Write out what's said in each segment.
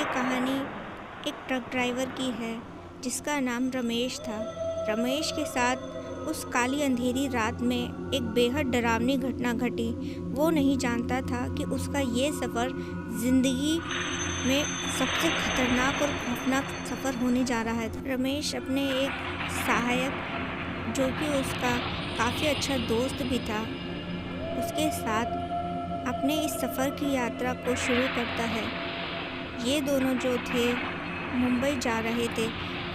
कहानी एक truck driver की है जिसका नाम रमेश था। रमेश के साथ उस काली अंधेरी रात में एक बेहद डरावनी घटना घटी। वो नहीं जानता था कि उसका ये सफ़र ज़िंदगी में सबसे खतरनाक और खौफनाक सफ़र होने जा रहा है। रमेश अपने एक सहायक, जो कि उसका काफ़ी अच्छा दोस्त भी था, उसके साथ अपने इस सफ़र की यात्रा को शुरू करता है। ये दोनों जो थे मुंबई जा रहे थे।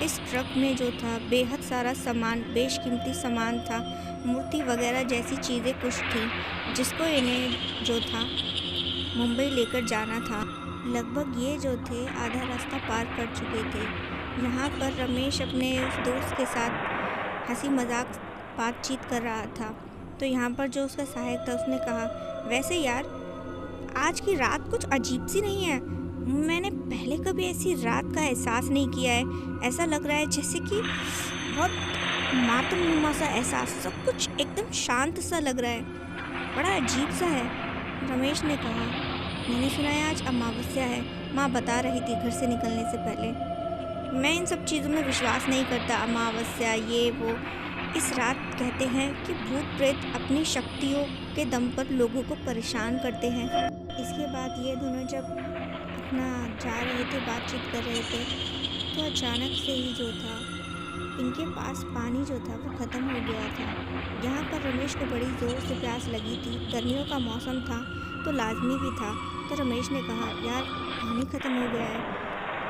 इस ट्रक में जो था बेहद सारा सामान, बेशकीमती सामान था, मूर्ति वगैरह जैसी चीज़ें कुछ थी जिसको इन्हें जो था मुंबई लेकर जाना था। लगभग ये जो थे आधा रास्ता पार कर चुके थे। यहाँ पर रमेश अपने उस दोस्त के साथ हंसी मजाक बातचीत कर रहा था। तो यहाँ पर जो उसका सहायक था उसने कहा, वैसे यार आज की रात कुछ अजीब सी नहीं है। मैंने पहले कभी ऐसी रात का एहसास नहीं किया है। ऐसा लग रहा है जैसे कि बहुत मातमनुमा सा एहसास, सब कुछ एकदम शांत सा लग रहा है, बड़ा अजीब सा है। रमेश ने कहा, मैंने सुना है आज अमावस्या है, माँ बता रही थी घर से निकलने से पहले। मैं इन सब चीज़ों में विश्वास नहीं करता, अमावस्या ये वो। इस रात कहते हैं कि भूत प्रेत अपनी शक्तियों के दम पर लोगों को परेशान करते हैं। इसके बाद ये दोनों जब अपना जा रहे थे, बातचीत कर रहे थे, तो अचानक से ही जो था इनके पास पानी जो था वो ख़त्म हो गया था। यहाँ पर रमेश को बड़ी ज़ोर से प्यास लगी थी। गर्मियों का मौसम था तो लाजमी भी था। तो रमेश ने कहा, यार पानी ख़त्म हो गया है,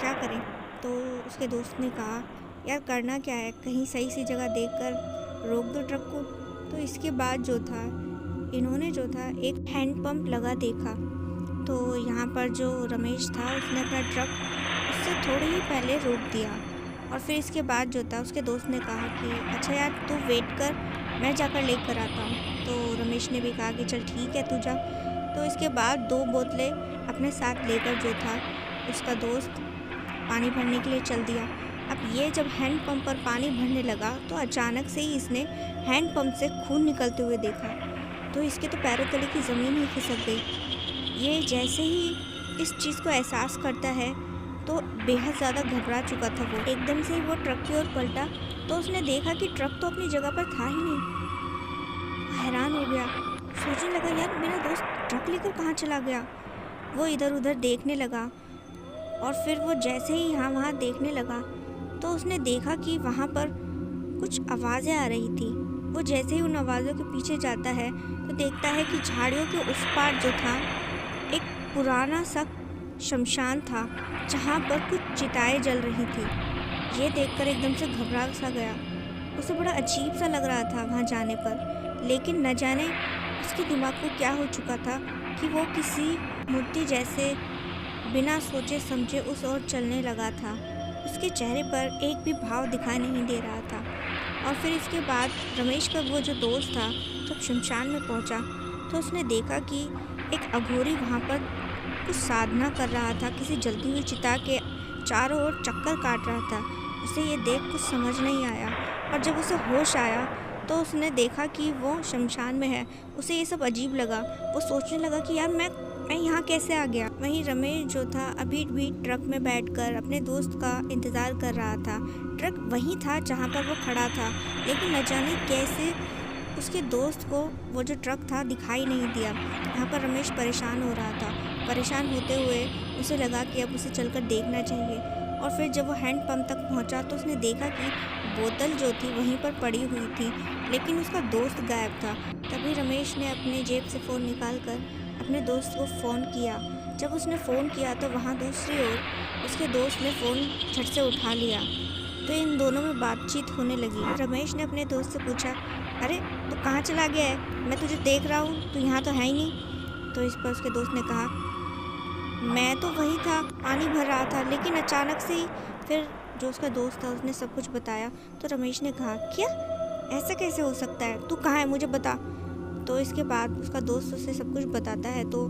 क्या करें? तो उसके दोस्त ने कहा, यार करना क्या है, कहीं सही सी जगह देखकर रोक दो ट्रक को। तो इसके बाद जो था इन्होंने जो था एक हैंड पंप लगा देखा। तो यहाँ पर जो रमेश था उसने अपना ट्रक उससे थोड़ी ही पहले रोक दिया। और फिर इसके बाद जो था उसके दोस्त ने कहा कि अच्छा यार तू वेट कर, मैं जाकर लेकर आता हूँ। तो रमेश ने भी कहा कि चल ठीक है तू जा। तो इसके बाद 2 बोतलें अपने साथ लेकर जो था उसका दोस्त पानी भरने के लिए चल दिया। अब ये जब हैंड पंप पर पानी भरने लगा तो अचानक से ही इसने हैंड पंप से खून निकलते हुए देखा। तो इसके तो पैरों तले की ज़मीन ही खिसक गई। ये जैसे ही इस चीज़ को एहसास करता है तो बेहद ज़्यादा घबरा चुका था वो। एकदम से ही वो ट्रक की ओर पलटा तो उसने देखा कि ट्रक तो अपनी जगह पर था ही नहीं। वो हैरान हो गया, सोचने लगा, यार मेरा दोस्त ट्रक लेकर कहाँ चला गया। वो इधर उधर देखने लगा और फिर वो जैसे ही यहाँ वहाँ देखने लगा तो उसने देखा कि वहाँ पर कुछ आवाज़ें आ रही थी। वो जैसे ही उन आवाज़ों के पीछे जाता है तो देखता है कि झाड़ियों के उस पार जो था एक पुराना सा शमशान था जहाँ पर कुछ चिताएं जल रही थी। ये देखकर एकदम से घबरा सा गया। उसे बड़ा अजीब सा लग रहा था वहाँ जाने पर, लेकिन न जाने उसके दिमाग को क्या हो चुका था कि वो किसी मूर्ति जैसे बिना सोचे समझे उस ओर चलने लगा था। उसके चेहरे पर एक भी भाव दिखाई नहीं दे रहा था। और फिर इसके बाद रमेश का वो जो दोस्त था जब शमशान में पहुंचा तो उसने देखा कि एक अघोरी वहां पर कुछ साधना कर रहा था, किसी जलती हुई चिता के चारों ओर चक्कर काट रहा था। उसे ये देख कुछ समझ नहीं आया और जब उसे होश आया तो उसने देखा कि वो शमशान में है। उसे ये सब अजीब लगा। वो सोचने लगा कि यार मैं यहाँ कैसे आ गया। वहीं रमेश जो था अभी भी ट्रक में बैठकर अपने दोस्त का इंतज़ार कर रहा था। ट्रक वहीं था जहाँ पर वो खड़ा था, लेकिन न जाने कैसे उसके दोस्त को वो जो ट्रक था दिखाई नहीं दिया। यहाँ पर रमेश परेशान हो रहा था। परेशान होते हुए उसे लगा कि अब उसे चलकर देखना चाहिए। और फिर जब वो हैंड पंप तक पहुँचा तो उसने देखा कि बोतल जो थी वहीं पर पड़ी हुई थी, लेकिन उसका दोस्त गायब था। तभी रमेश ने अपने जेब से फ़ोन निकाल कर अपने दोस्त को फ़ोन किया। जब उसने फ़ोन किया तो वहाँ दूसरी ओर उसके दोस्त ने फ़ोन झट से उठा लिया। तो इन दोनों में बातचीत होने लगी। रमेश ने अपने दोस्त से पूछा, अरे तू कहाँ चला गया है, मैं तुझे देख रहा हूँ, तू यहाँ तो है ही नहीं। तो इस पर उसके दोस्त ने कहा, मैं तो वही था, पानी भर रहा था, लेकिन अचानक से ही। फिर जो उसका दोस्त था उसने सब कुछ बताया। तो रमेश ने कहा, क्या ऐसा कैसे हो सकता है, तू कहाँ है मुझे बता। तो इसके बाद उसका दोस्त उसे सब कुछ बताता है। तो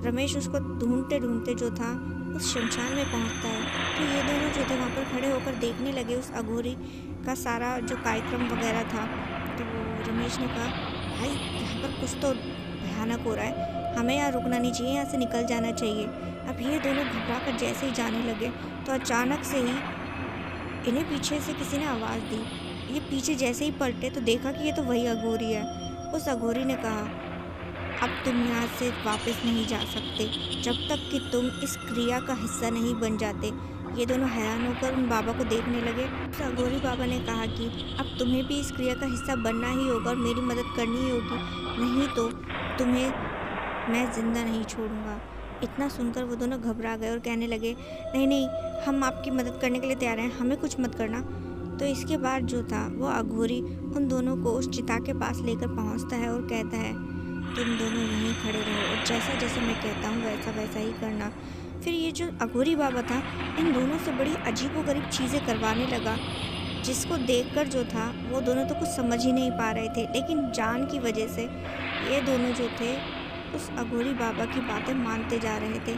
रमेश उसको ढूंढते ढूंढते जो था उस शमशान में पहुंचता है। तो ये दोनों जो थे वहाँ पर खड़े होकर देखने लगे उस अघोरी का सारा जो कार्यक्रम वगैरह था। तो रमेश ने कहा, भाई यहाँ पर कुछ तो भयानक हो रहा है, हमें यहाँ रुकना नहीं चाहिए, यहाँ से निकल जाना चाहिए। अब ये दोनों घबरा कर जैसे ही जाने लगे तो अचानक से ही इन्हें पीछे से किसी ने आवाज़ दी। ये पीछे जैसे ही पलटे तो देखा कि ये तो वही अघोरी है। उस अघोरी ने कहा, अब तुम यहाँ से वापस नहीं जा सकते जब तक कि तुम इस क्रिया का हिस्सा नहीं बन जाते। ये दोनों हैरान होकर उन बाबा को देखने लगे। उस अघोरी बाबा ने कहा कि अब तुम्हें भी इस क्रिया का हिस्सा बनना ही होगा और मेरी मदद करनी ही होगी, नहीं तो तुम्हें मैं ज़िंदा नहीं छोड़ूंगा। इतना सुनकर वो दोनों घबरा गए और कहने लगे, नहीं नहीं, हम आपकी मदद करने के लिए तैयार हैं, हमें कुछ मत करना। तो इसके बाद जो था वो अघोरी उन दोनों को उस चिता के पास लेकर पहुंचता है और कहता है, तुम दोनों यहीं खड़े रहो और जैसा जैसा मैं कहता हूँ वैसा वैसा ही करना। फिर ये जो अघोरी बाबा था इन दोनों से बड़ी अजीबोगरीब चीज़ें करवाने लगा, जिसको देखकर जो था वो दोनों तो कुछ समझ ही नहीं पा रहे थे, लेकिन जान की वजह से ये दोनों जो थे उस अघोरी बाबा की बातें मानते जा रहे थे।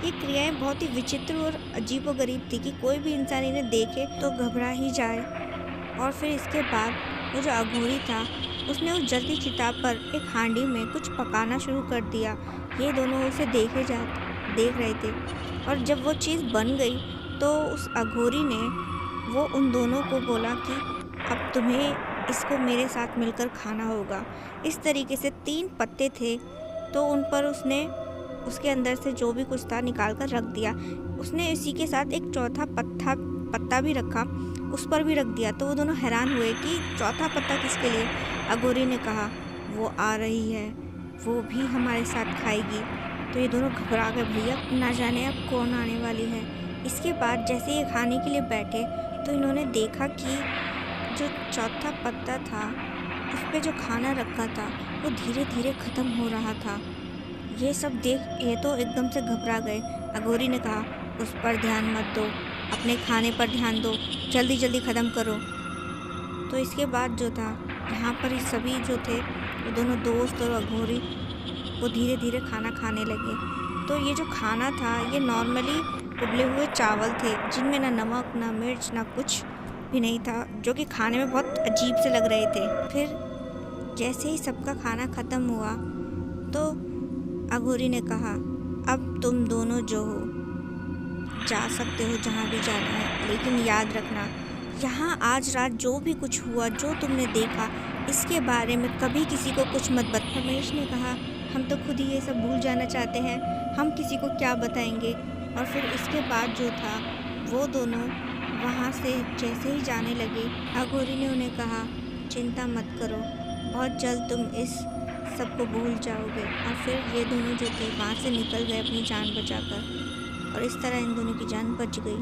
ये क्रियाएं बहुत ही विचित्र और अजीबोगरीब थी कि कोई भी इंसान इन्हें देखे तो घबरा ही जाए। और फिर इसके बाद वो जो अघोरी था उसने उस जलती चिता पर एक हांडी में कुछ पकाना शुरू कर दिया। ये दोनों उसे देख रहे थे और जब वो चीज़ बन गई तो उस अघोरी ने वो उन दोनों को बोला कि अब तुम्हें इसको मेरे साथ मिलकर खाना होगा। इस तरीके से 3 पत्ते थे तो उन पर उसने उसके अंदर से जो भी कुछ था निकाल कर रख दिया। उसने इसी के साथ एक चौथा पत्ता भी रखा, उस पर भी रख दिया। तो वो दोनों हैरान हुए कि चौथा पत्ता किसके लिए। अघोरी ने कहा, वो आ रही है, वो भी हमारे साथ खाएगी। तो ये दोनों घबरा गए, भैया ना जाने अब कौन आने वाली है। इसके बाद जैसे ये खाने के लिए बैठे तो इन्होंने देखा कि जो चौथा पत्ता था उस पर जो खाना रखा था वो धीरे धीरे ख़त्म हो रहा था। ये सब देख ये तो एकदम से घबरा गए। अघोरी ने कहा, उस पर ध्यान मत दो, अपने खाने पर ध्यान दो, जल्दी जल्दी ख़त्म करो। तो इसके बाद जो था यहाँ पर ये सभी जो थे वो दोनों दोस्त और अघोरी वो धीरे धीरे खाना खाने लगे। तो ये जो खाना था ये नॉर्मली उबले हुए चावल थे जिनमें ना नमक ना मिर्च ना कुछ भी नहीं था, जो कि खाने में बहुत अजीब से लग रहे थे। फिर जैसे ही सबका खाना ख़त्म हुआ तो अघोरी ने कहा, अब तुम दोनों जो हो जा सकते हो जहाँ भी जाना है, लेकिन याद रखना यहाँ आज रात जो भी कुछ हुआ, जो तुमने देखा, इसके बारे में कभी किसी को कुछ मत बता। रमेश ने कहा, हम तो खुद ही ये सब भूल जाना चाहते हैं, हम किसी को क्या बताएंगे। और फिर इसके बाद जो था वो दोनों वहाँ से जैसे ही जाने लगे, अघोरी ने उन्हें कहा, चिंता मत करो, बहुत जल्द तुम इस सबको भूल जाओगे। और फिर ये दोनों जो थे वहाँ से निकल गए अपनी जान बचाकर, और इस तरह इन दोनों की जान बच गई।